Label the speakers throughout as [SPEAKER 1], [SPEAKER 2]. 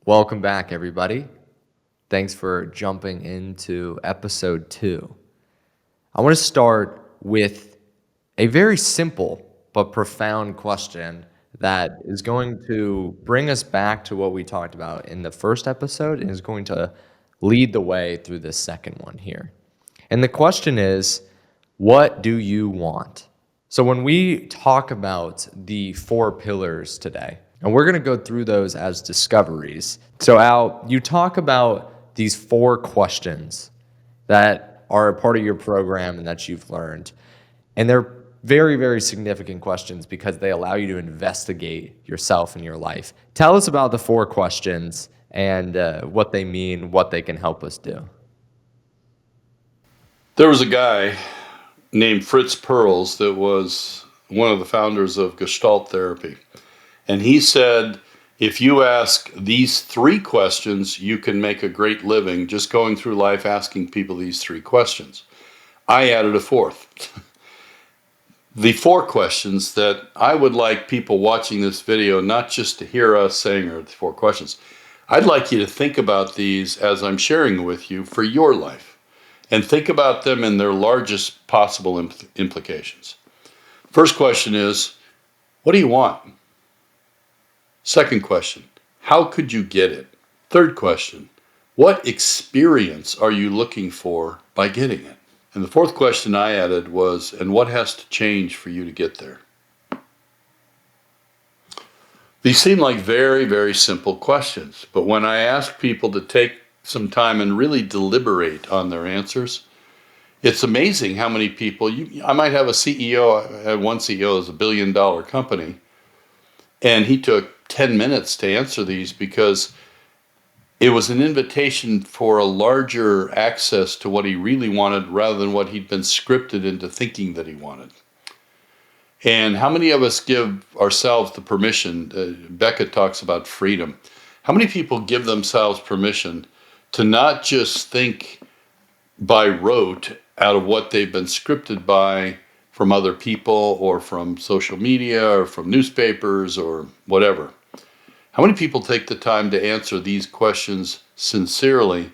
[SPEAKER 1] Welcome back, everybody. Thanks for jumping into episode 2. I want to start with a very simple but profound question that is going to bring us back to what we talked about in the first episode and is going to lead the way through the second one here. And the question is, what do you want? So when we talk about the 4 pillars today, and we're going to go through those as discoveries. So Al, you talk about these 4 questions that are a part of your program and that you've learned. And they're very, very significant questions because they allow you to investigate yourself and your life. Tell us about the 4 questions and what they mean, what they can help us do.
[SPEAKER 2] There was a guy named Fritz Perls that was one of the founders of Gestalt therapy. And he said, if you ask these 3 questions, you can make a great living just going through life asking people these 3 questions. I added a 4th. The 4 questions that I would like people watching this video, not just to hear us saying are the 4 questions. I'd like you to think about these as I'm sharing with you for your life. And think about them in their largest possible implications. First question is, what do you want? Second question, how could you get it? Third question, what experience are you looking for by getting it? And the 4th question I added was, and what has to change for you to get there? These seem like very, very simple questions, but when I ask people to take some time and really deliberate on their answers, it's amazing how many people, I might have a CEO, I had one CEO that was $1 billion company, and he took 10 minutes to answer these because it was an invitation for a larger access to what he really wanted rather than what he'd been scripted into thinking that he wanted. And how many of us give ourselves the permission? Becca talks about freedom. How many people give themselves permission to not just think by rote out of what they've been scripted by from other people or from social media or from newspapers or whatever? How many people take the time to answer these questions sincerely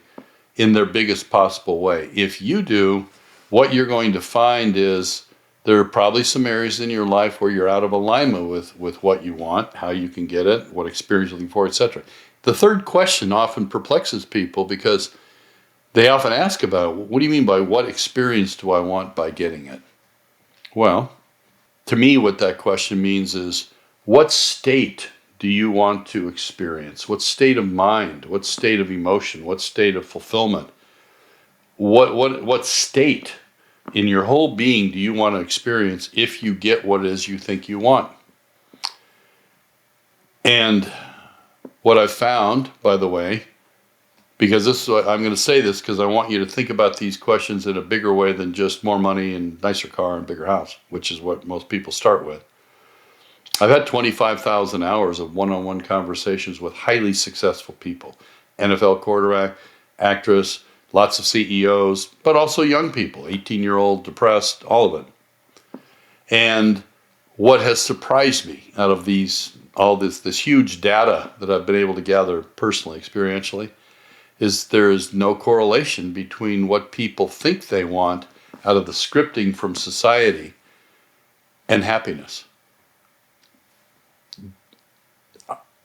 [SPEAKER 2] in their biggest possible way? If you do, what you're going to find is there are probably some areas in your life where you're out of alignment with what you want, how you can get it, what experience you're looking for, etc. The 3rd question often perplexes people because they often ask about, what do you mean by what experience do I want by getting it? Well, to me, what that question means is, what state do you want to experience? What state of mind? What state of emotion? What state of fulfillment? What state in your whole being do you want to experience if you get what it is you think you want? And what I've found, by the way, because I'm going to say this because I want you to think about these questions in a bigger way than just more money and nicer car and bigger house, which is what most people start with. I've had 25,000 hours of one-on-one conversations with highly successful people, NFL quarterback, actress, lots of CEOs, but also young people, 18-year-old, depressed, all of it. And what has surprised me out of all this huge data that I've been able to gather personally, experientially, is there is no correlation between what people think they want out of the scripting from society and happiness.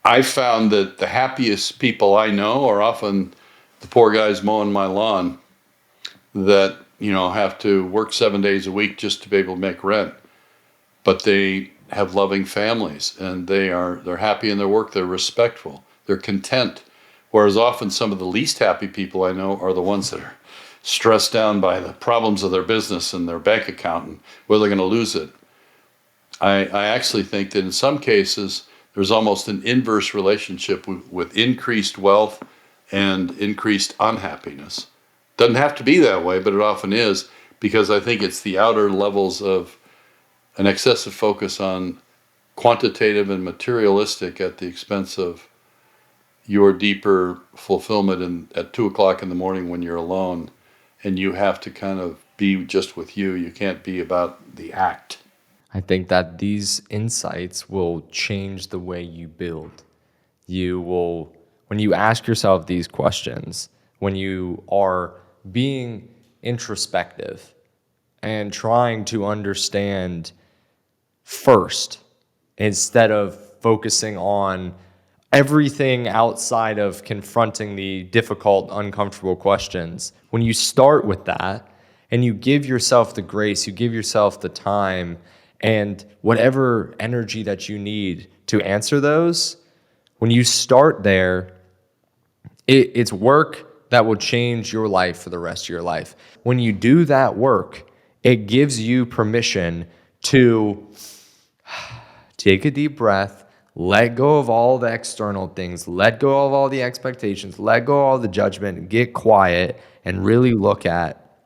[SPEAKER 2] I found that the happiest people I know are often the poor guys mowing my lawn that, have to work 7 days a week just to be able to make rent. But they have loving families and they're happy in their work, they're respectful, they're content. Whereas often some of the least happy people I know are the ones that are stressed down by the problems of their business and their bank account and whether they're going to lose it. I actually think that in some cases, there's almost an inverse relationship with increased wealth and increased unhappiness. Doesn't have to be that way, but it often is, because I think it's the outer levels of an excessive focus on quantitative and materialistic at the expense of your deeper fulfillment at 2 o'clock in the morning when you're alone and you have to kind of be just with you. You can't be about the act.
[SPEAKER 1] I think that these insights will change the way you build. You will when you ask yourself these questions, when you are being introspective and trying to understand first instead of focusing on everything outside of confronting the difficult, uncomfortable questions. When you start with that and you give yourself the grace, you give yourself the time and whatever energy that you need to answer those, when you start there, it's work that will change your life for the rest of your life. When you do that work, it gives you permission to take a deep breath, let go of all the external things, let go of all the expectations, let go of all the judgment, get quiet, and really look at,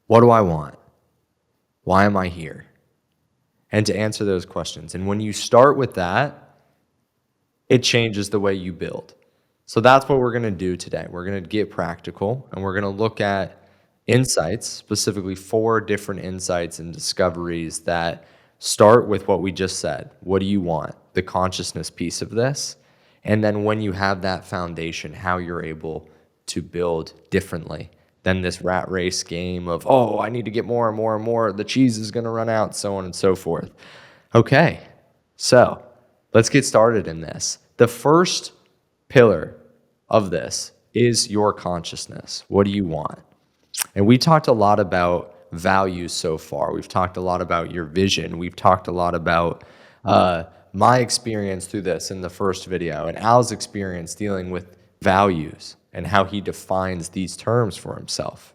[SPEAKER 1] what do I want? Why am I here? And to answer those questions. And when you start with that, it changes the way you build. So that's what we're going to do today. We're going to get practical and we're going to look at insights, specifically 4 different insights and discoveries that start with what we just said. What do you want? The consciousness piece of this. And then when you have that foundation, how you're able to build differently than this rat race game of, oh, I need to get more and more and more. The cheese is going to run out, so on and so forth. Okay, so let's get started in this. The first pillar of this is your consciousness. What do you want? And we talked a lot about values so far. We've talked a lot about your vision. We've talked a lot about my experience through this in the first video and Al's experience dealing with values and how he defines these terms for himself.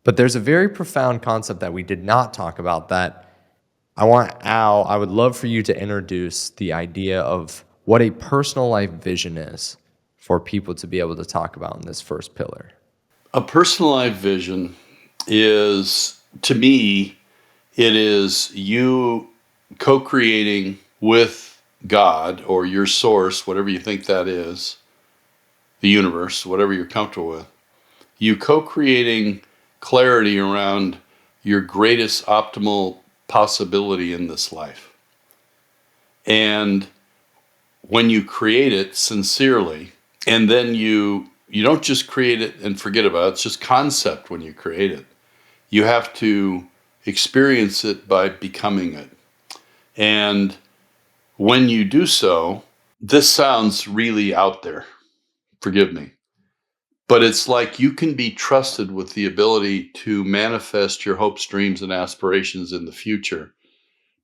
[SPEAKER 1] But there's a very profound concept that we did not talk about that I would love for you to introduce the idea of what a personal life vision is for people to be able to talk about in this first pillar.
[SPEAKER 2] A personalized vision is, to me, it is you co-creating with God or your source, whatever you think that is, the universe, whatever you're comfortable with. You co-creating clarity around your greatest optimal possibility in this life. And when you create it sincerely, and then you don't just create it and forget about it, it's just concept when you create it. You have to experience it by becoming it. And when you do so, this sounds really out there, forgive me, but it's like you can be trusted with the ability to manifest your hopes, dreams, and aspirations in the future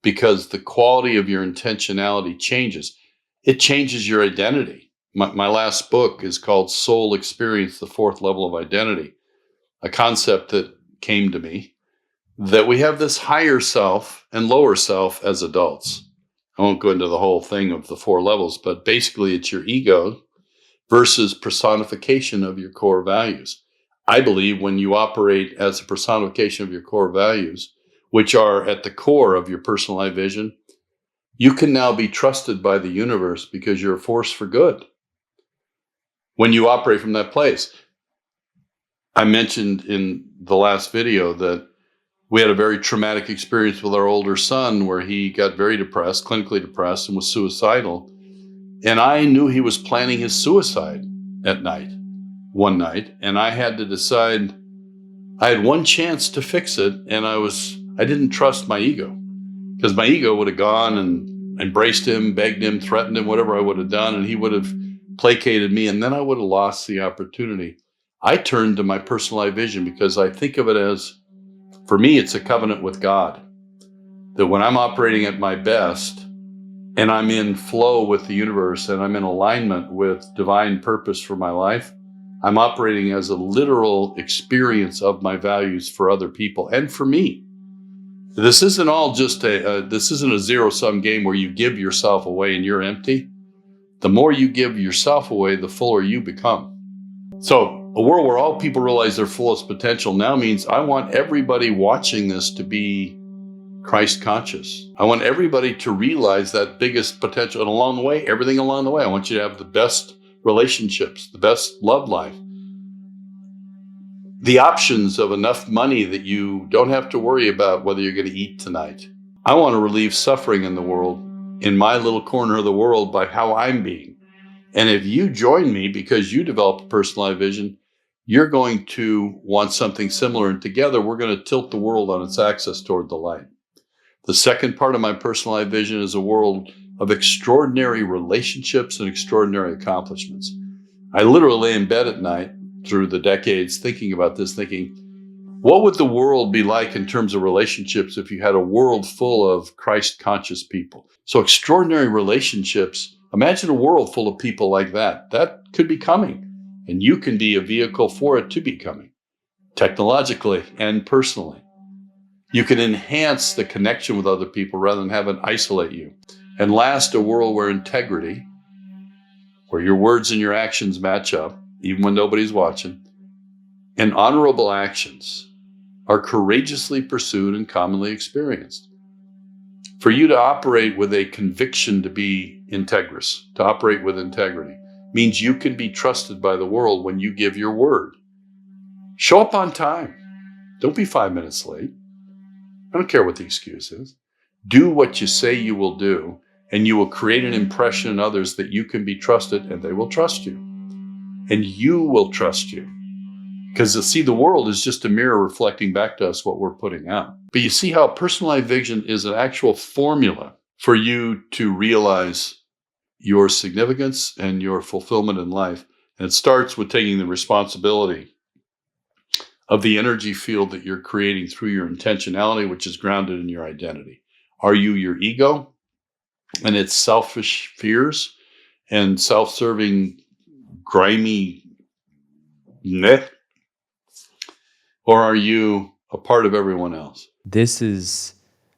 [SPEAKER 2] because the quality of your intentionality changes. It changes your identity. My last book is called Soul Experience, the 4th Level of Identity, a concept that came to me, that we have this higher self and lower self as adults. I won't go into the whole thing of the 4 levels, but basically it's your ego versus personification of your core values. I believe when you operate as a personification of your core values, which are at the core of your personalized vision, you can now be trusted by the universe because you're a force for good. When you operate from that place, I mentioned in the last video that we had a very traumatic experience with our older son where he got very depressed, clinically depressed, and was suicidal. And I knew he was planning his suicide at night, one night, and I had to decide. I had one chance to fix it, and I didn't trust my ego because my ego would have gone and embraced him, begged him, threatened him, whatever I would have done, and he would have placated me, and then I would have lost the opportunity. I turned to my personalized vision because I think of it as, for me, it's a covenant with God. That when I'm operating at my best and I'm in flow with the universe and I'm in alignment with divine purpose for my life, I'm operating as a literal experience of my values for other people and for me. This isn't all just this isn't a zero-sum game where you give yourself away and you're empty. The more you give yourself away, the fuller you become. So a world where all people realize their fullest potential now means I want everybody watching this to be Christ conscious. I want everybody to realize that biggest potential. And along the way, everything along the way, I want you to have the best relationships, the best love life, the options of enough money that you don't have to worry about whether you're going to eat tonight. I want to relieve suffering in the world in my little corner of the world by how I'm being. And if you join me because you develop a personalized vision, you're going to want something similar. And together, we're going to tilt the world on its axis toward the light. The second part of my personalized vision is a world of extraordinary relationships and extraordinary accomplishments. I literally lay in bed at night through the decades thinking about this, thinking, what would the world be like in terms of relationships if you had a world full of Christ-conscious people? So extraordinary relationships, imagine a world full of people like that. That could be coming, and you can be a vehicle for it to be coming, technologically and personally. You can enhance the connection with other people rather than have it isolate you. And last, a world where integrity, where your words and your actions match up, even when nobody's watching, and honorable actions are courageously pursued and commonly experienced. For you to operate with a conviction to be integrous, to operate with integrity, means you can be trusted by the world when you give your word. Show up on time. Don't be 5 minutes late. I don't care what the excuse is. Do what you say you will do, and you will create an impression in others that you can be trusted, and they will trust you. And you will trust you. Because see, the world is just a mirror reflecting back to us what we're putting out. But you see how personalized vision is an actual formula for you to realize your significance and your fulfillment in life. And it starts with taking the responsibility of the energy field that you're creating through your intentionality, which is grounded in your identity. Are you your ego and its selfish fears and self-serving, grimy net? Or are you a part of everyone else?
[SPEAKER 1] This is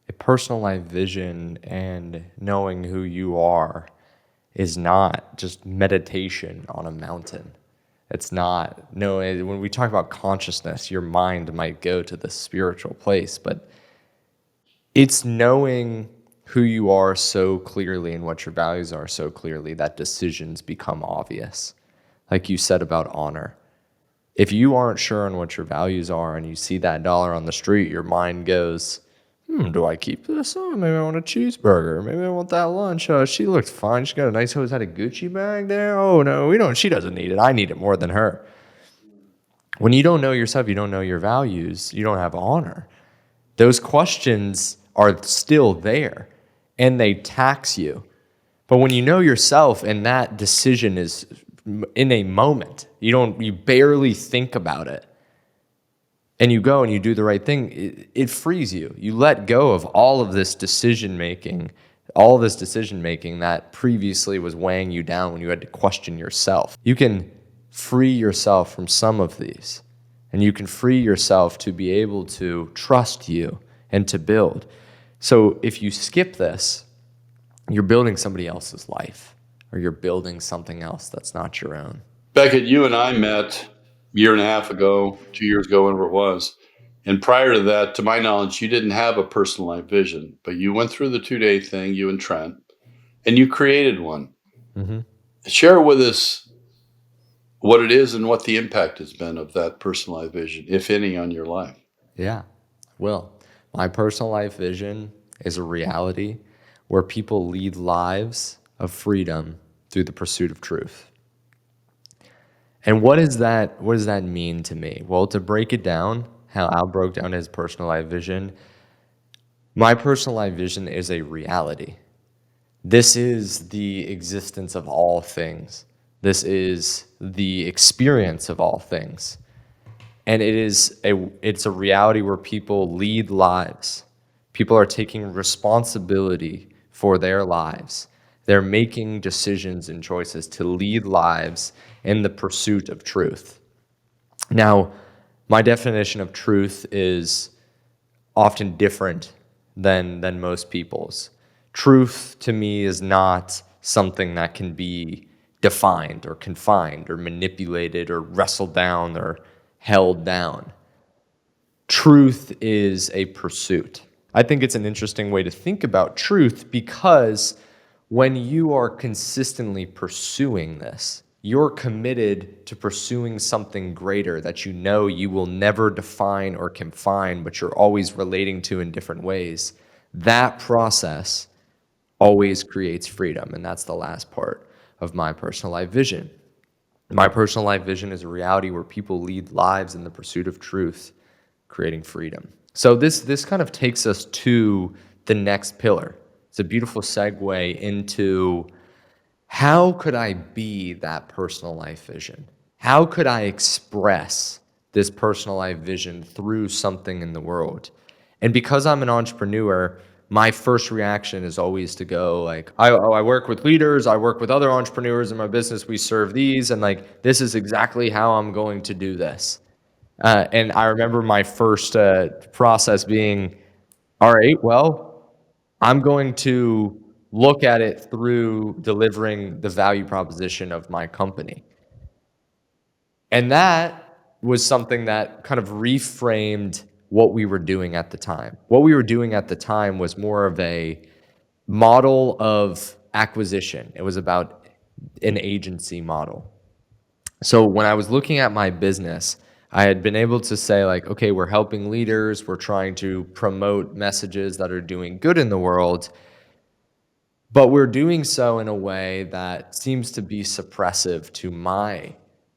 [SPEAKER 1] a personalized vision, and knowing who you are is not just meditation on a mountain. It's not, no, when we talk about consciousness, your mind might go to the spiritual place, but it's knowing who you are so clearly and what your values are so clearly that decisions become obvious. Like you said about honor. If you aren't sure on what your values are and you see that dollar on the street, your mind goes, do I keep this? Oh, maybe I want a cheeseburger. Maybe I want that lunch. She looks fine. She got a nice Jose Gucci bag there. Oh, no, we don't. She doesn't need it. I need it more than her. When you don't know yourself, you don't know your values, you don't have honor. Those questions are still there, and they tax you. But when you know yourself and that decision is in a moment, you barely think about it, and you go and you do the right thing, it frees you. You let go of all of this decision making that previously was weighing you down when you had to question yourself. You can free yourself from some of these, and you can free yourself to be able to trust you and to build. So if you skip this, you're building somebody else's life, or you're building something else that's not your own.
[SPEAKER 2] Beckett, you and I met a year and a half ago, 2 years ago, whenever it was. And prior to that, to my knowledge, you didn't have a personalized vision, but you went through the 2-day thing, you and Trent, and you created one.
[SPEAKER 1] Mm-hmm.
[SPEAKER 2] Share with us what it is and what the impact has been of that personalized vision, if any, on your life.
[SPEAKER 1] Yeah, well, my personal life vision is a reality where people lead lives of freedom through the pursuit of truth. And what does that mean to me? Well, to break it down, how Al broke down his personal life vision, my personal life vision is a reality. This is the existence of all things. This is the experience of all things. And it's a reality where people lead lives. People are taking responsibility for their lives. They're making decisions and choices to lead lives in the pursuit of truth. Now, my definition of truth is often different than most people's. Truth to me is not something that can be defined or confined or manipulated or wrestled down or held down. Truth is a pursuit. I think it's an interesting way to think about truth because when you are consistently pursuing this, you're committed to pursuing something greater that you know you will never define or confine, but you're always relating to in different ways. That process always creates freedom. And that's the last part of my personal life vision. My personal life vision is a reality where people lead lives in the pursuit of truth, creating freedom. So this kind of takes us to the next pillar. It's a beautiful segue into how could I be that personal life vision? How could I express this personal life vision through something in the world? And because I'm an entrepreneur, my first reaction is always to go like, I work with leaders, I work with other entrepreneurs in my business, we serve these, and like, this is exactly how I'm going to do this. And I remember my first process being, all right, well, I'm going to look at it through delivering the value proposition of my company. And that was something that kind of reframed what we were doing at the time. What we were doing at the time was more of a model of acquisition. It was about an agency model. So when I was looking at my business, I had been able to say like, okay, we're helping leaders, we're trying to promote messages that are doing good in the world, but we're doing so in a way that seems to be suppressive to my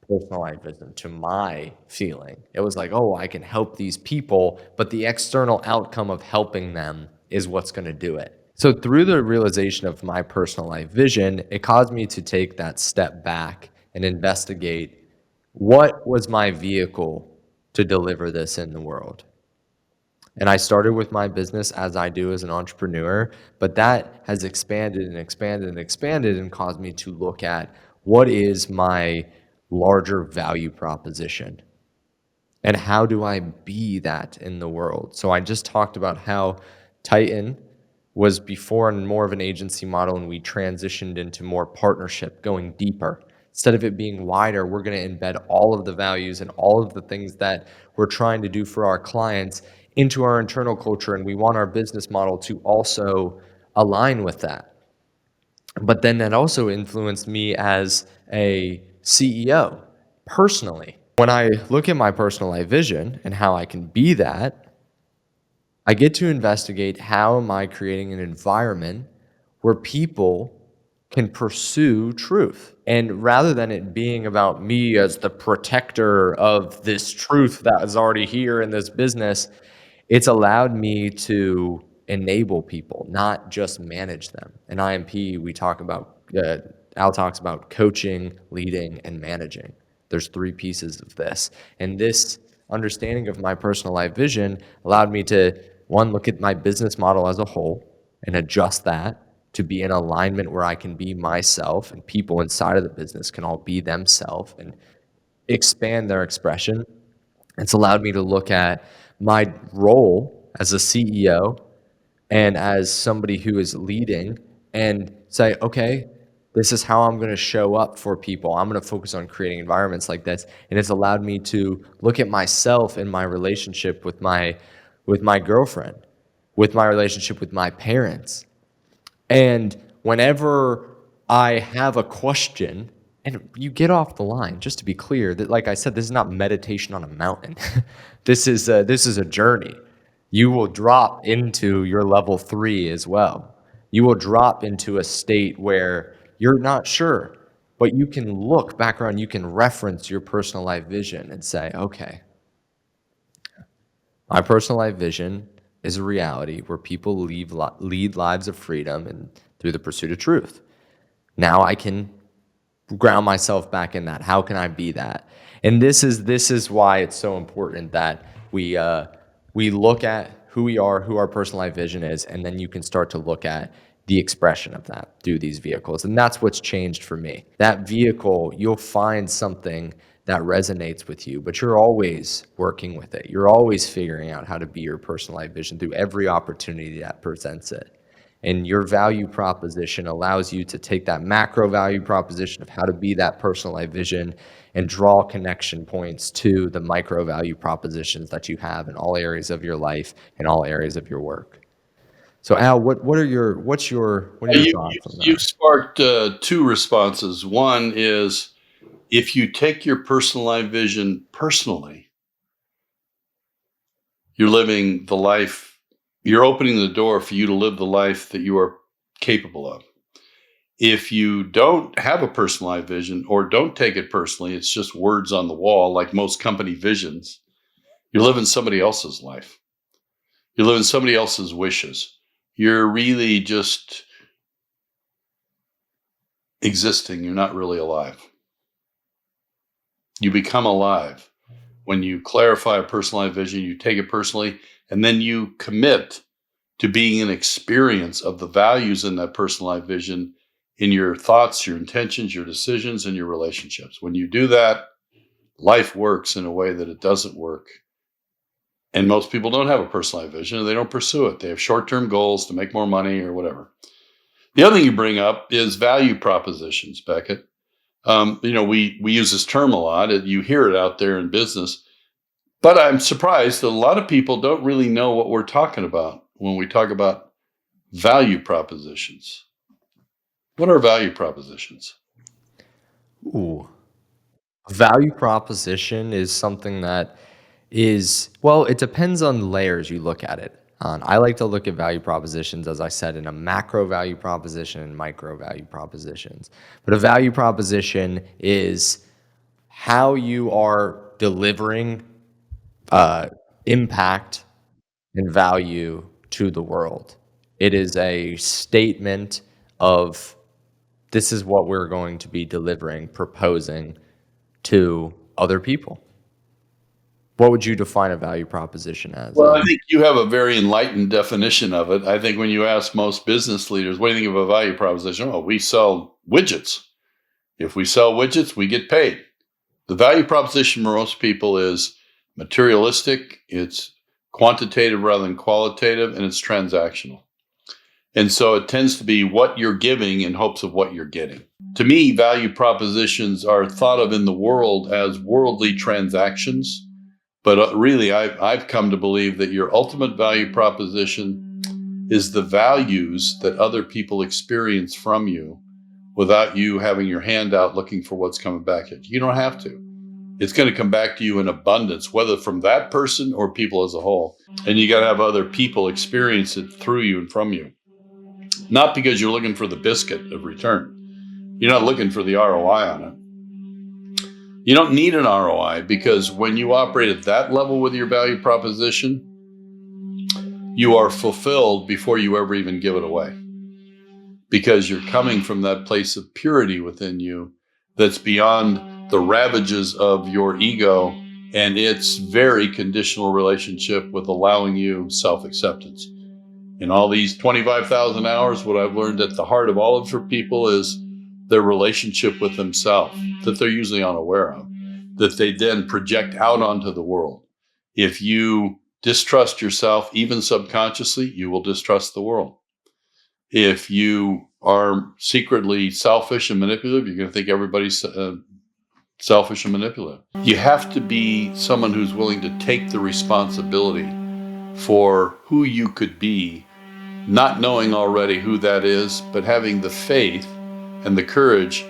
[SPEAKER 1] personalized vision, to my feeling. It was like, oh, I can help these people, but the external outcome of helping them is what's going to do it. So through the realization of my personalized vision, it caused me to take that step back and investigate what was my vehicle to deliver this in the world. And I started with my business as I do as an entrepreneur, but that has expanded and expanded and expanded and caused me to look at what is my larger value proposition and how do I be that in the world. So I just talked about how Titan was before and more of an agency model, and we transitioned into more partnership, going deeper. Instead of it being wider, we're going to embed all of the values and all of the things that we're trying to do for our clients into our internal culture, and we want our business model to also align with that. But then that also influenced me as a CEO personally. When I look at my personal life vision and how I can be that, I get to investigate how am I creating an environment where people can pursue truth. And rather than it being about me as the protector of this truth that is already here in this business, it's allowed me to enable people, not just manage them. In IMP, we talk about, Al talks about coaching, leading, and managing. There's three pieces of this. And this understanding of my personal life vision allowed me to, one, look at my business model as a whole and adjust that to be in alignment where I can be myself and people inside of the business can all be themselves and expand their expression. It's allowed me to look at my role as a CEO and as somebody who is leading and say, okay, this is how I'm going to show up for people. I'm going to focus on creating environments like this. And it's allowed me to look at myself in my relationship with my girlfriend, with my relationship with my parents. And whenever I have a question, and you get off the line, just to be clear, that like I said, this is not meditation on a mountain. This is a journey. You will drop into your level 3 as well. You will drop into a state where you're not sure, but you can look back around, you can reference your personal life vision and say, okay, my personal life vision is a reality where people lead lives of freedom and through the pursuit of truth. Now I can ground myself back in that. How can I be that? And this is why it's so important that we look at who we are, who our personal life vision is, and then you can start to look at the expression of that through these vehicles. And that's what's changed for me. That vehicle, you'll find something that resonates with you, but you're always working with it. You're always figuring out how to be your personal life vision through every opportunity that presents it. And your value proposition allows you to take that macro value proposition of how to be that personal life vision and draw connection points to the micro value propositions that you have in all areas of your life and all areas of your work. So Al, what are your
[SPEAKER 2] You, you,
[SPEAKER 1] thoughts on
[SPEAKER 2] you
[SPEAKER 1] that?
[SPEAKER 2] sparked two responses. One is if you take your personal life vision personally, you're living the life, you're opening the door for you to live the life that you are capable of. If you don't have a personalized vision or don't take it personally, it's just words on the wall, like most company visions, you're living somebody else's life. You're living somebody else's wishes. You're really just existing. You're not really alive. You become alive when you clarify a personalized vision, you take it personally, and then you commit to being an experience of the values in that personalized vision in your thoughts, your intentions, your decisions, and your relationships. When you do that, life works in a way that it doesn't work. And most people don't have a personalized vision and they don't pursue it. They have short-term goals to make more money or whatever. The other thing you bring up is value propositions, Beckett. We use this term a lot. You hear it out there in business. But I'm surprised that a lot of people don't really know what we're talking about when we talk about value propositions. What are value propositions?
[SPEAKER 1] Ooh. Value proposition is something that is, well, it depends on the layers you look at it on. I like to look at value propositions, as I said, in a macro value proposition and micro value propositions. But a value proposition is how you are delivering uh, impact and value to the world. It is a statement of this is what we're going to be delivering, proposing to other people. What would you define a value proposition as?
[SPEAKER 2] Well, I think you have a very enlightened definition of it. I think when you ask most business leaders, what do you think of a value proposition? Oh, we sell widgets. If we sell widgets, we get paid. The value proposition for most people is materialistic, it's quantitative rather than qualitative, and it's transactional. And so it tends to be what you're giving in hopes of what you're getting. To me, value propositions are thought of in the world as worldly transactions. But really, I've come to believe that your ultimate value proposition is the values that other people experience from you without you having your hand out looking for what's coming back at you. You don't have to. It's going to come back to you in abundance, whether from that person or people as a whole. And you got to have other people experience it through you and from you. Not because you're looking for the biscuit of return. You're not looking for the ROI on it. You don't need an ROI because when you operate at that level with your value proposition, you are fulfilled before you ever even give it away. Because you're coming from that place of purity within you that's beyond the ravages of your ego and its very conditional relationship with allowing you self-acceptance. In all these 25,000 hours, what I've learned at the heart of all of it for people is their relationship with themselves that they're usually unaware of, that they then project out onto the world. If you distrust yourself, even subconsciously, you will distrust the world. If you are secretly selfish and manipulative, you're going to think everybody's selfish and manipulative. You have to be someone who's willing to take the responsibility for who you could be, not knowing already who that is, but having the faith and the courage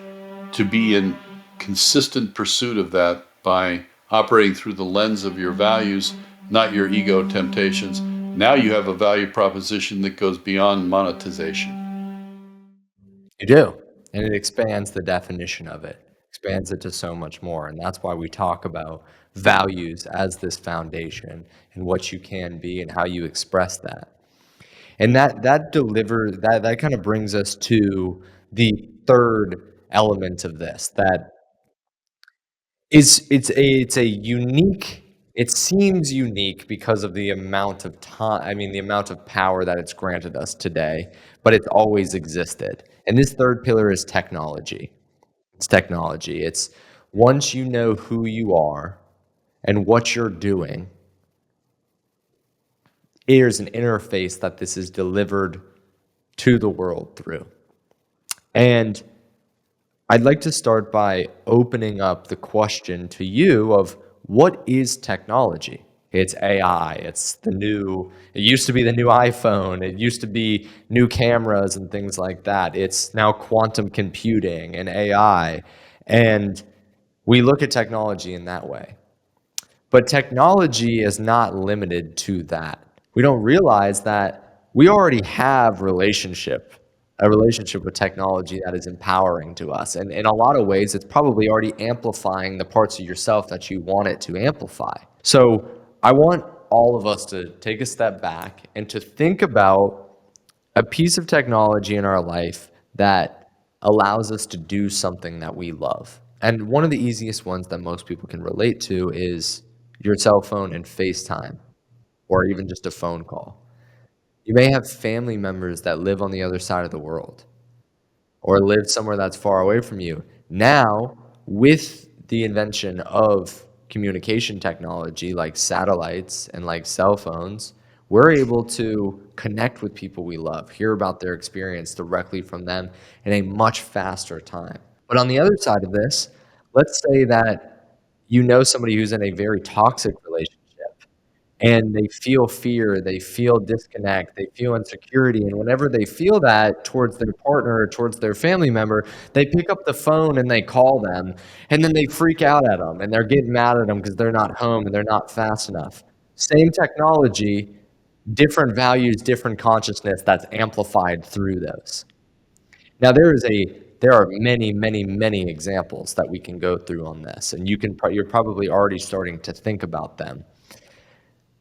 [SPEAKER 2] to be in consistent pursuit of that by operating through the lens of your values, not your ego temptations. Now you have a value proposition that goes beyond monetization.
[SPEAKER 1] You do. And it expands the definition of it, expands it to so much more. And that's why we talk about values as this foundation and what you can be and how you express that. And that kind of brings us to the third element of this that is it's a unique it seems unique because of the amount of time, I mean, the amount of power that it's granted us today, but it's always existed. And this third pillar is technology. It's technology. It's once you know who you are and what you're doing, there's an interface that this is delivered to the world through. And I'd like to start by opening up the question to you of what is technology? It's AI. It used to be the new iPhone. It used to be new cameras and things like that. It's now quantum computing and AI. And we look at technology in that way. But technology is not limited to that. We don't realize that we already have relationship a relationship with technology that is empowering to us. And in a lot of ways, it's probably already amplifying the parts of yourself that you want it to amplify. So I want all of us to take a step back and to think about a piece of technology in our life that allows us to do something that we love. And one of the easiest ones that most people can relate to is your cell phone and FaceTime, or even just a phone call. You may have family members that live on the other side of the world or live somewhere that's far away from you. Now, with the invention of communication technology like satellites and like cell phones, we're able to connect with people we love, hear about their experience directly from them in a much faster time. But on the other side of this, let's say that you know somebody who's in a very toxic relationship and they feel fear, they feel disconnect, they feel insecurity. And whenever they feel that towards their partner or towards their family member, they pick up the phone and they call them, and then they freak out at them and they're getting mad at them because they're not home and they're not fast enough. Same technology, different values, different consciousness that's amplified through those. Now there are many, many, many examples that we can go through on this, and you're probably already starting to think about them.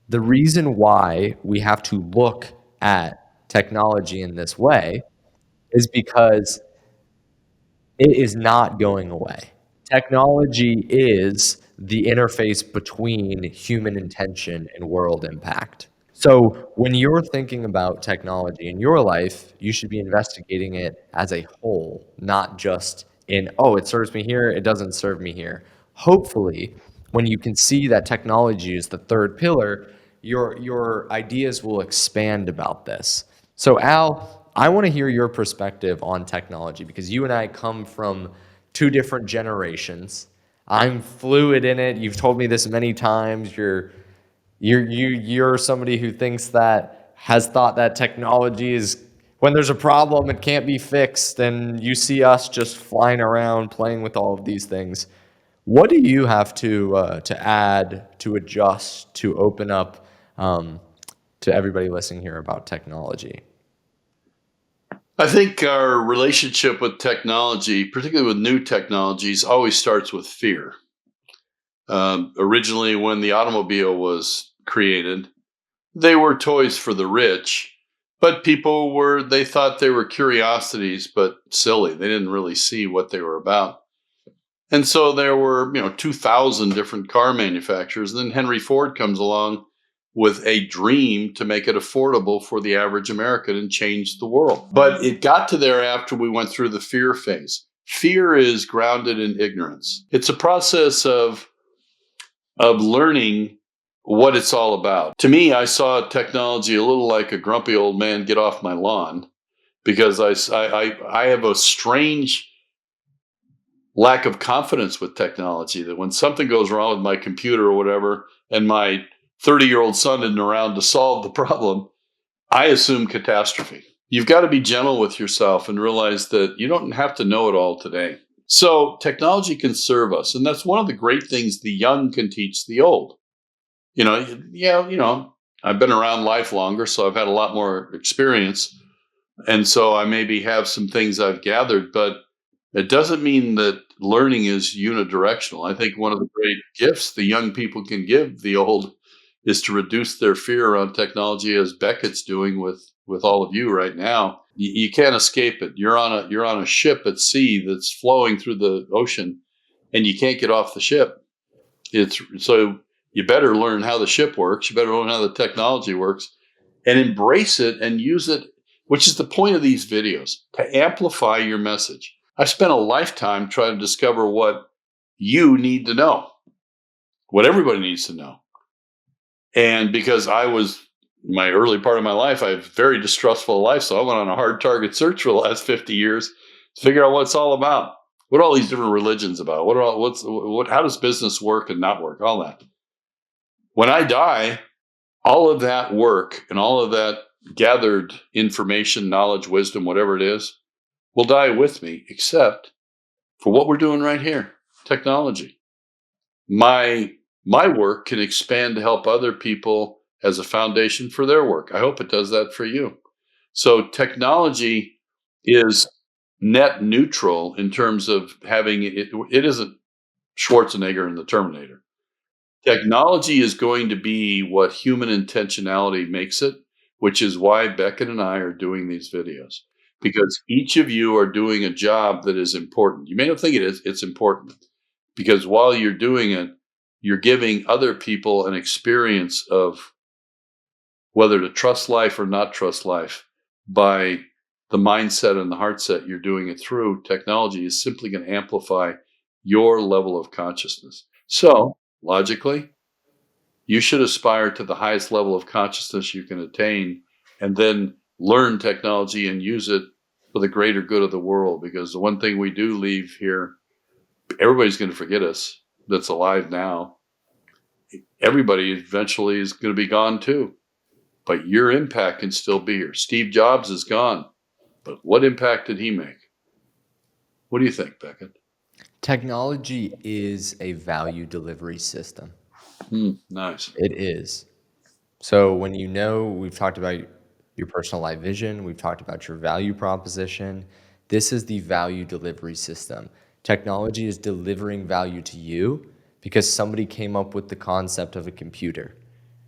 [SPEAKER 1] The reason why we have to look at technology in this way is because it is not going away. Technology is the interface between human intention and world impact. So when you're thinking about technology in your life, you should be investigating it as a whole, not just in, oh, it serves me here, it doesn't serve me here. Hopefully, when you can see that technology is the third pillar, your ideas will expand about this. So Al, I want to hear your perspective on technology because you and I come from two different generations. I'm fluid in it. You've told me this many times. You're somebody who thinks that has thought that technology is when there's a problem, it can't be fixed, and you see us just flying around playing with all of these things. What do you have to add, to adjust, to open up to everybody listening here about technology?
[SPEAKER 2] I think our relationship with technology, particularly with new technologies, always starts with fear. Originally, when the automobile was created, they were toys for the rich, but they thought they were curiosities, but silly. They didn't really see what they were about. And so there were, 2,000 different car manufacturers. And then Henry Ford comes along with a dream to make it affordable for the average American and change the world. But it got to there after we went through the fear phase. Fear is grounded in ignorance. It's a process of learning what it's all about. To me, I saw technology a little like a grumpy old man get off my lawn because I have a strange lack of confidence with technology that when something goes wrong with my computer or whatever, and my 30-year-old son isn't around to solve the problem, I assume catastrophe. You've got to be gentle with yourself and realize that you don't have to know it all today. So technology can serve us. And that's one of the great things the young can teach the old. I've been around life longer, so I've had a lot more experience. And so I maybe have some things I've gathered, but it doesn't mean that learning is unidirectional. I think one of the great gifts the young people can give the old is to reduce their fear around technology, as Beckett's doing with all of you right now. You can't escape it. You're on a ship at sea that's flowing through the ocean, and you can't get off the ship. So you better learn how the ship works. You better learn how the technology works, and embrace it and use it, which is the point of these videos, to amplify your message. I've spent a lifetime trying to discover what you need to know, what everybody needs to know. And because my early part of my life, I have a very distrustful life. So I went on a hard target search for the last 50 years to figure out what it's all about. What are all these different religions about? How does business work and not work? All that. When I die, all of that work and all of that gathered information, knowledge, wisdom, whatever it is, will die with me, except for what we're doing right here, technology. My work can expand to help other people as a foundation for their work. I hope it does that for you. So technology is net neutral in terms of having it. It isn't Schwarzenegger in the Terminator. Technology is going to be what human intentionality makes it, which is why Beckett and I are doing these videos, because each of you are doing a job that is important. You may not think it is, it's important because while you're doing it, you're giving other people an experience of whether to trust life or not trust life by the mindset and the heart set you're doing it through. Technology is simply going to amplify your level of consciousness. So, logically, you should aspire to the highest level of consciousness you can attain and then learn technology and use it for the greater good of the world. Because the one thing we do leave here, everybody's going to forget us that's alive now. Everybody eventually is going to be gone too. But your impact can still be here. Steve Jobs is gone. But what impact did he make? What do you think, Beckett?
[SPEAKER 1] Technology is a value delivery system.
[SPEAKER 2] Nice.
[SPEAKER 1] It is. So when you know, we've talked about your personal life vision, we've talked about your value proposition. This is the value delivery system. Technology is delivering value to you because somebody came up with the concept of a computer,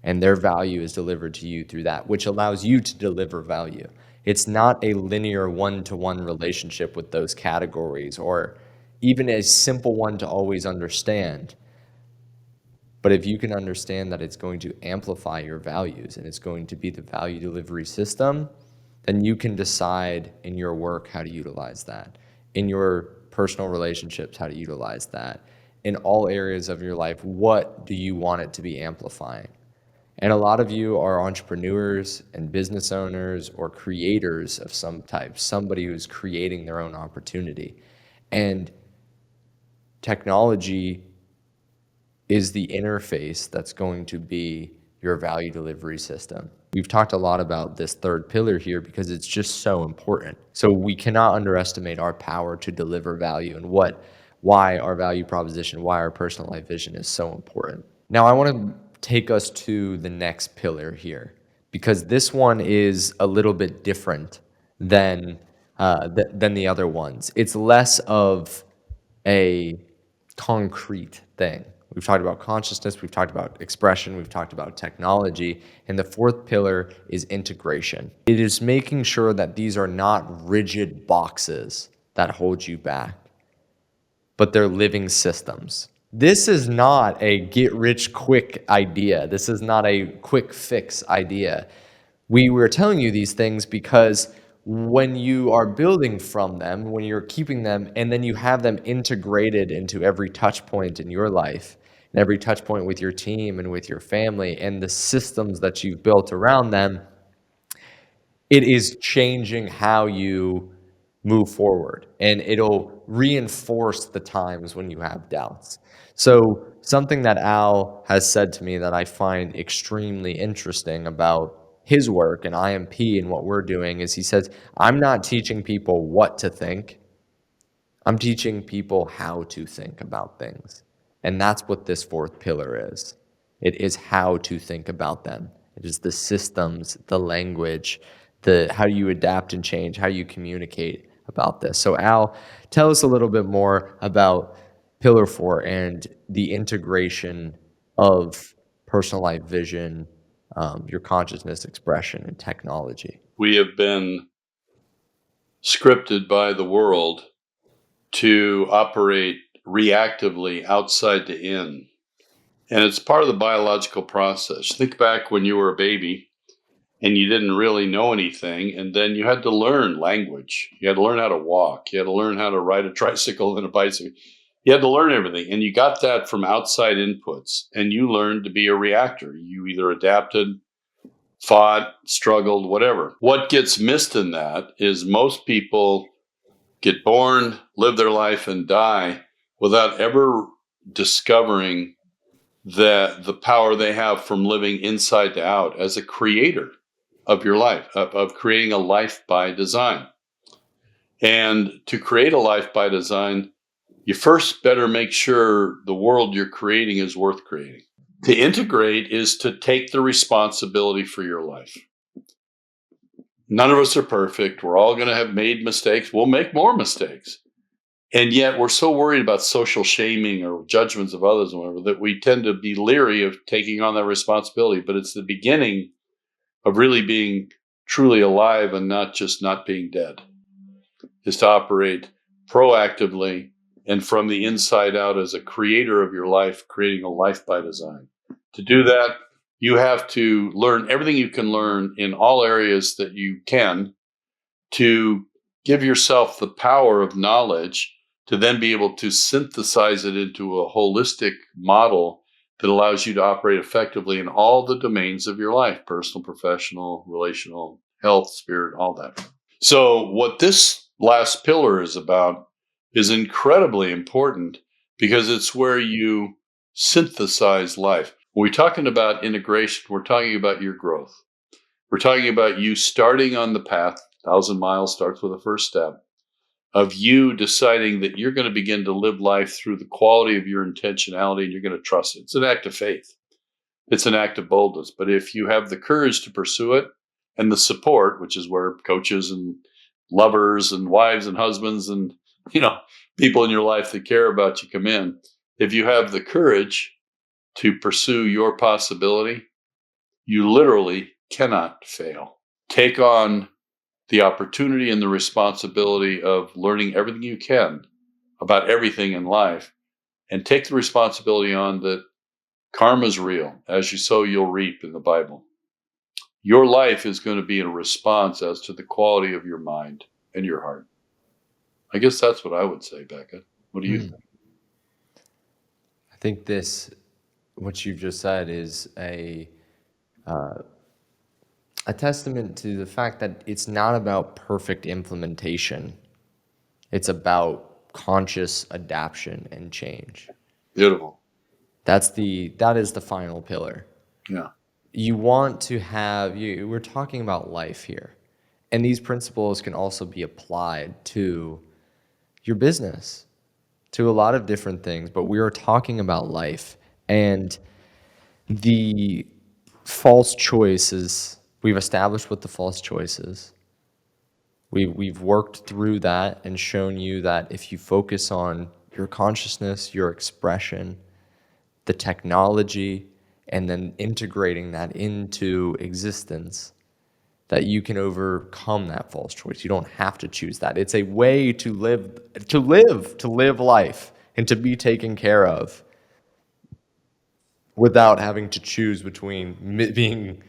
[SPEAKER 1] and their value is delivered to you through that, which allows you to deliver value. It's not a linear one-to-one relationship with those categories, or even a simple one to always understand. But if you can understand that it's going to amplify your values and it's going to be the value delivery system, then you can decide in your work how to utilize that, in your personal relationships how to utilize that, in all areas of your life, what do you want it to be amplifying? And a lot of you are entrepreneurs and business owners or creators of some type, somebody who's creating their own opportunity. And technology is the interface that's going to be your value delivery system. We've talked a lot about this third pillar here because it's just so important. So we cannot underestimate our power to deliver value and why our value proposition, why our personal life vision is so important. Now I want to take us to the next pillar here because this one is a little bit different than than the other ones. It's less of a concrete thing. We've talked about consciousness, we've talked about expression, we've talked about technology, and the fourth pillar is integration. It is making sure that these are not rigid boxes that hold you back, but they're living systems. This is not a get rich quick idea. This is not a quick fix idea. We were telling you these things because when you are building from them, when you're keeping them, and then you have them integrated into every touch point in your life, and every touch point with your team and with your family, and the systems that you've built around them, it is changing how you move forward, and it'll reinforce the times when you have doubts. So something that Al has said to me that I find extremely interesting about his work and IMP and what we're doing is he says, I'm not teaching people what to think. I'm teaching people how to think about things. And that's what this fourth pillar is. It is how to think about them. It is the systems, the language, the how you adapt and change, how you communicate about this. So Al, tell us a little bit more about Pillar 4 and the integration of personal life vision, your consciousness expression, and technology.
[SPEAKER 2] We have been scripted by the world to operate reactively outside to in. And it's part of the biological process. Think back when you were a baby and you didn't really know anything, and then you had to learn language. You had to learn how to walk. You had to learn how to ride a tricycle and a bicycle. You had to learn everything. And you got that from outside inputs, and you learned to be a reactor. You either adapted, fought, struggled, whatever. What gets missed in that is most people get born, live their life, and die without ever discovering the power they have from living inside to out as a creator of your life, of creating a life by design. And to create a life by design, you first better make sure the world you're creating is worth creating. To integrate is to take the responsibility for your life. None of us are perfect. We're all going to have made mistakes. We'll make more mistakes. And yet we're so worried about social shaming or judgments of others and whatever that we tend to be leery of taking on that responsibility. But it's the beginning of really being truly alive and not just not being dead, is to operate proactively and from the inside out as a creator of your life, creating a life by design. To do that, you have to learn everything you can learn in all areas that you can to give yourself the power of knowledge to then be able to synthesize it into a holistic model that allows you to operate effectively in all the domains of your life, personal, professional, relational, health, spirit, all that. So what this last pillar is about is incredibly important because it's where you synthesize life. When we're talking about integration, we're talking about your growth. We're talking about you starting on the path. 1,000 miles starts with the first step of you deciding that you're going to begin to live life through the quality of your intentionality and you're going to trust it. It's an act of faith. It's an act of boldness. But if you have the courage to pursue it and the support, which is where coaches and lovers and wives and husbands and, people in your life that care about you come in, if you have the courage to pursue your possibility, you literally cannot fail. Take on the opportunity and the responsibility of learning everything you can about everything in life, and take the responsibility on that karma is real. As you sow, you'll reap in the Bible. Your life is going to be a response as to the quality of your mind and your heart. I guess that's what I would say, Becca. What do you think?
[SPEAKER 1] I think what you've just said is a testament to the fact that it's not about perfect implementation. It's about conscious adaptation and change.
[SPEAKER 2] Beautiful.
[SPEAKER 1] That is the final pillar.
[SPEAKER 2] Yeah.
[SPEAKER 1] You want to we're talking about life here. And these principles can also be applied to your business, to a lot of different things, but we are talking about life. And the false choices, we've established what the false choice is. We've worked through that and shown you that if you focus on your consciousness, your expression, the technology, and then integrating that into existence, that you can overcome that false choice. You don't have to choose that. It's a way to live life and to be taken care of without having to choose between being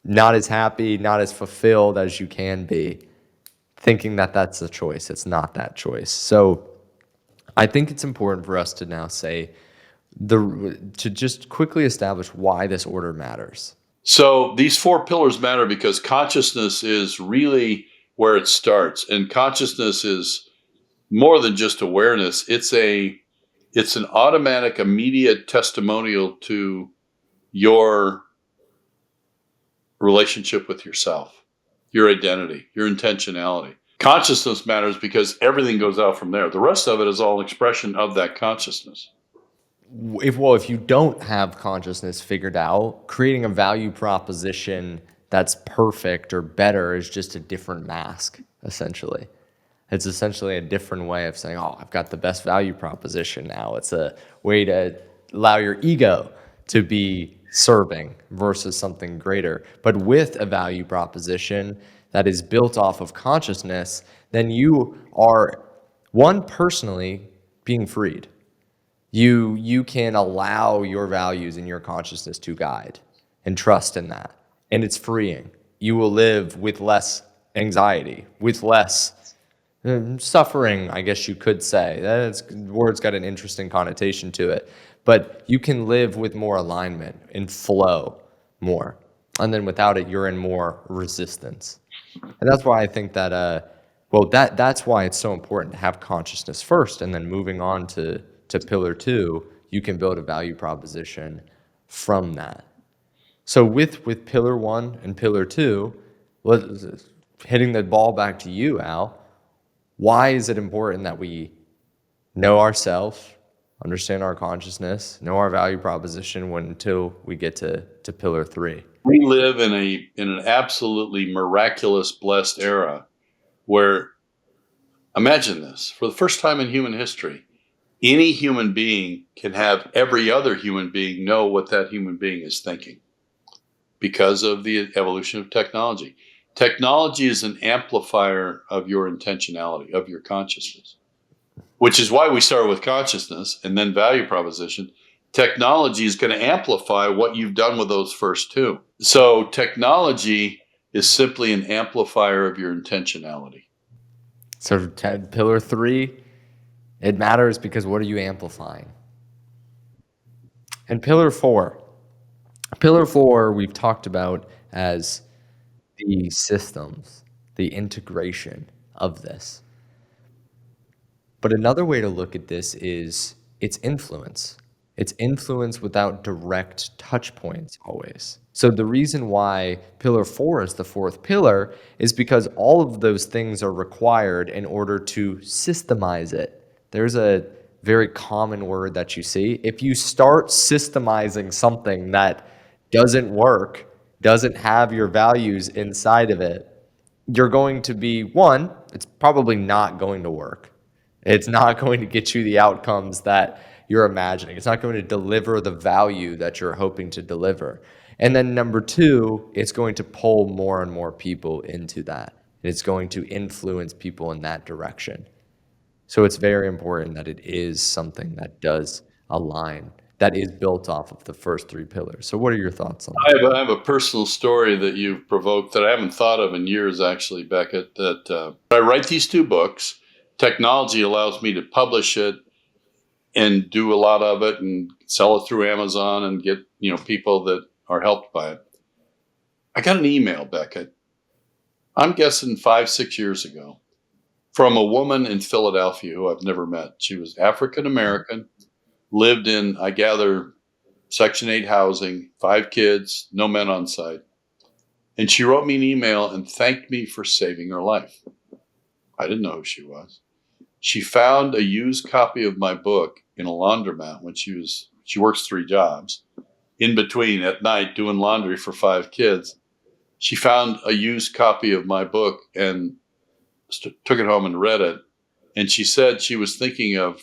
[SPEAKER 1] not as happy, not as fulfilled as you can be, thinking that that's the choice. It's not that choice. So I think it's important for us to now say to just quickly establish why this order matters.
[SPEAKER 2] So these 4 pillars matter because consciousness is really where it starts. And consciousness is more than just awareness. It's an automatic, immediate testimonial to your relationship with yourself, your identity, your intentionality. Consciousness matters because everything goes out from there. The rest of it is all expression of that consciousness.
[SPEAKER 1] If you don't have consciousness figured out, creating a value proposition that's perfect or better is just a different mask, essentially. It's essentially a different way of saying, oh, I've got the best value proposition now. It's a way to allow your ego to be serving versus something greater. But with a value proposition that is built off of consciousness, then you are, one, personally being freed. You can allow your values and your consciousness to guide and trust in that. And it's freeing. You will live with less anxiety, with less suffering, I guess you could say. Word's got an interesting connotation to it. But you can live with more alignment and flow more. And then without it, you're in more resistance. And that's why I think that, that's why it's so important to have consciousness first, and then moving on to pillar 2, you can build a value proposition from that. So with pillar 1 and pillar 2, hitting the ball back to you, Al, why is it important that we know ourselves, understand our consciousness, know our value proposition until we get to pillar 3.
[SPEAKER 2] We live in an absolutely miraculous, blessed era where, imagine this, for the first time in human history, any human being can have every other human being know what that human being is thinking because of the evolution of technology. Technology is an amplifier of your intentionality, of your consciousness, which is why we start with consciousness and then value proposition. Technology is going to amplify what you've done with those first two. So technology is simply an amplifier of your intentionality.
[SPEAKER 1] So pillar 3, it matters because what are you amplifying? And pillar 4 we've talked about as the systems, the integration of this. But another way to look at this is its influence. It's influence without direct touch points always. So the reason why pillar 4 is the 4th pillar is because all of those things are required in order to systemize it. There's a very common word that you see. If you start systemizing something that doesn't work, doesn't have your values inside of it, you're going to be, one, it's probably not going to work. It's not going to get you the outcomes that you're imagining. It's not going to deliver the value that you're hoping to deliver. And then number 2, it's going to pull more and more people into that. And it's going to influence people in that direction. So it's very important that it is something that does align, that is built off of the first 3 pillars. So what are your thoughts on that?
[SPEAKER 2] I have a personal story that you've provoked that I haven't thought of in years, actually, Beckett, that I write these 2 books. Technology allows me to publish it and do a lot of it and sell it through Amazon and get, people that are helped by it. I got an email, Beckett, I'm guessing 5-6 years ago, from a woman in Philadelphia who I've never met. She was African American, lived in, I gather, Section 8 housing, 5 kids, no men on site. And she wrote me an email and thanked me for saving her life. I didn't know who she was. She found a used copy of my book in a laundromat when she works 3 jobs. In between, at night, doing laundry for 5 kids, she found a used copy of my book and took it home and read it. And she said she was thinking of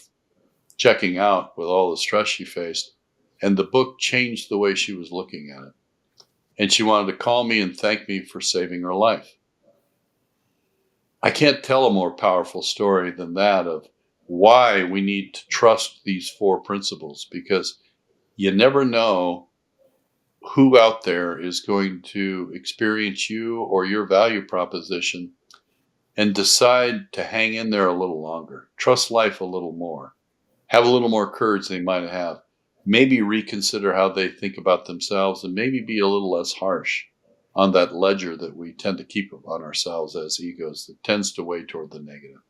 [SPEAKER 2] checking out with all the stress she faced. And the book changed the way she was looking at it. And she wanted to call me and thank me for saving her life. I can't tell a more powerful story than that of why we need to trust these 4 principles, because you never know who out there is going to experience you or your value proposition and decide to hang in there a little longer, trust life a little more, have a little more courage they might have, maybe reconsider how they think about themselves, and maybe be a little less harsh on that ledger that we tend to keep on ourselves as egos that tends to weigh toward the negative.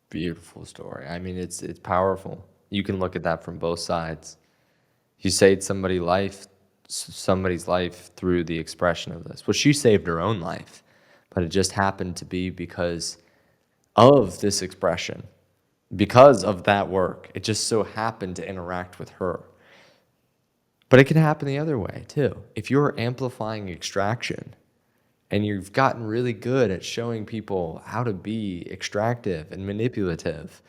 [SPEAKER 1] Beautiful story. I mean, it's powerful. You can look at that from both sides. You saved somebody's life through the expression of this. Well, she saved her own life, but it just happened to be because of this expression, because of that work. It just so happened to interact with her. But it can happen the other way too. If you're amplifying extraction and you've gotten really good at showing people how to be extractive and manipulative,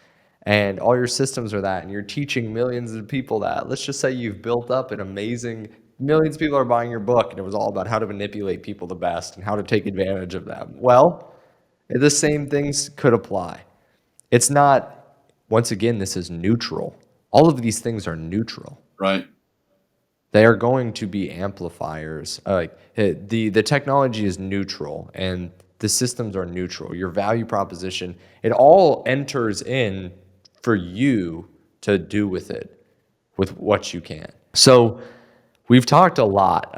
[SPEAKER 1] and all your systems are that, and you're teaching millions of people that, let's just say you've built up an amazing, millions of people are buying your book, and it was all about how to manipulate people the best and how to take advantage of them. Well, the same things could apply. It's not, once again, this is neutral. All of these things are neutral.
[SPEAKER 2] Right.
[SPEAKER 1] They are going to be amplifiers. The technology is neutral and the systems are neutral. Your value proposition, it all enters in for you to do with it, with what you can. So we've talked about a lot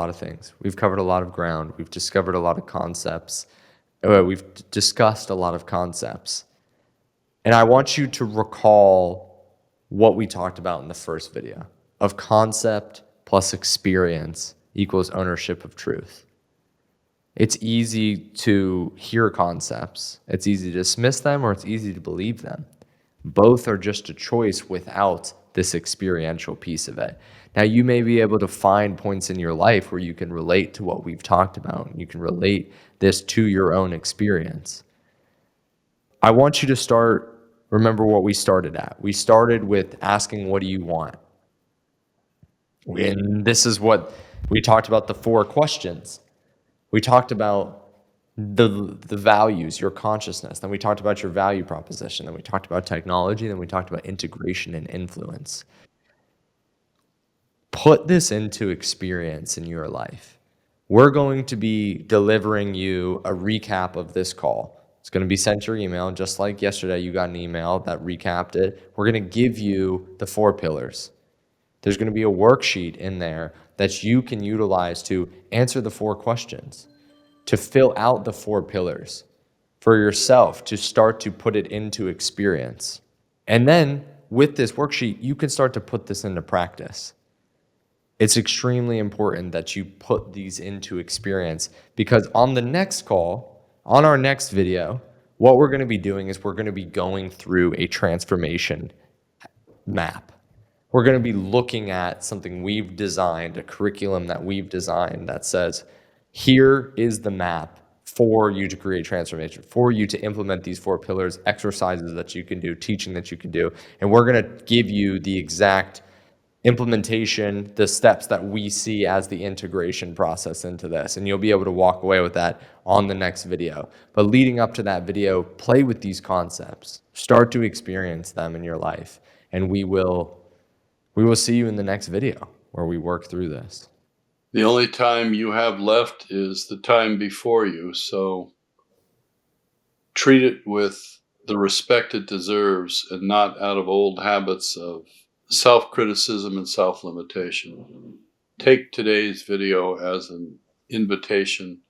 [SPEAKER 1] of things. We've covered a lot of ground. We've discovered a lot of concepts. We've discussed a lot of concepts. And I want you to recall what we talked about in the first video of concept plus experience equals ownership of truth. It's easy to hear concepts. It's easy to dismiss them or it's easy to believe them. Both are just a choice without this experiential piece of it. Now, you may be able to find points in your life where you can relate to what we've talked about. You can relate this to your own experience. I want you to remember what we started at. We started with asking, what do you want? And this is what we talked about, the 4 questions. We talked about the values, your consciousness. Then we talked about your value proposition. Then we talked about technology. Then we talked about integration and influence. Put this into experience in your life. We're going to be delivering you a recap of this call. It's going to be sent to your email, just like yesterday you got an email that recapped it. We're going to give you the 4 pillars. There's going to be a worksheet in there that you can utilize to answer the 4 questions, to fill out the 4 pillars for yourself, to start to put it into experience. And then with this worksheet, you can start to put this into practice. It's extremely important that you put these into experience, because on the next call, on our next video, what we're going to be doing is we're going to be going through a transformation map. We're going to be looking at something we've designed, a curriculum that we've designed that says, here is the map for you to create transformation, for you to implement these 4 pillars, exercises that you can do, teaching that you can do. And we're going to give you the exact implementation, the steps that we see as the integration process into this. And you'll be able to walk away with that on the next video. But leading up to that video, play with these concepts. Start to experience them in your life. And we will see you in the next video where we work through this.
[SPEAKER 2] The only time you have left is the time before you, so treat it with the respect it deserves and not out of old habits of self-criticism and self-limitation. Take today's video as an invitation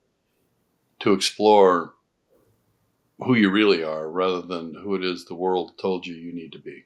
[SPEAKER 2] to explore who you really are rather than who it is the world told you you need to be.